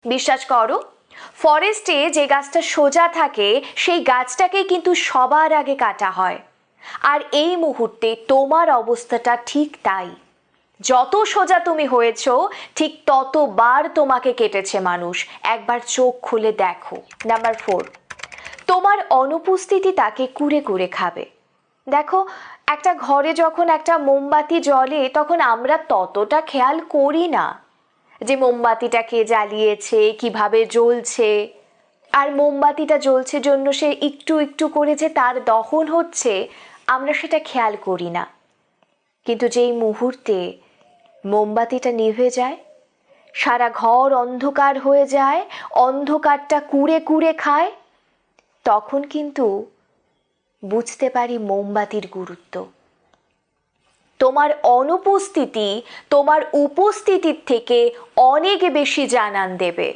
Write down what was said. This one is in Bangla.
বিশ্বাস করো, ফরেস্টে যে গাছটা সোজা থাকে সেই গাছটাকেই কিন্তু সবার আগে কাটা হয়। আর এই মুহূর্তে তোমার অবস্থাটা ঠিক তাই। যত সোজা তুমি হয়েছো, ঠিক ততবার তোমাকে কেটেছে মানুষ। একবার চোখ খুলে দেখো। নাম্বার 4, তোমার অনুপস্থিতি তাকে কুরে কুরে খাবে। দেখো, একটা ঘরে যখন একটা মোমবাতি জ্বলে তখন আমরা ততটা খেয়াল করি না যে মোমবাতিটা কে জ্বালিয়েছে, কিভাবে জ্বলছে। আর মোমবাতিটা জ্বলছে জন্য সে একটু একটু করে যে তার দহন হচ্ছে, আমরা সেটা খেয়াল করি না। কিন্তু যেই মুহূর্তে মোমবাতিটা নিভে যায়, সারা ঘর অন্ধকার হয়ে যায়, অন্ধকারটা কুরে কুরে খায়, তখন কিন্তু বুঝতে পারি মোমবাতির গুরুত্ব। তোমার অনুপস্থিতি তোমার উপস্থিতির থেকে অনেক বেশি জানান দেবে।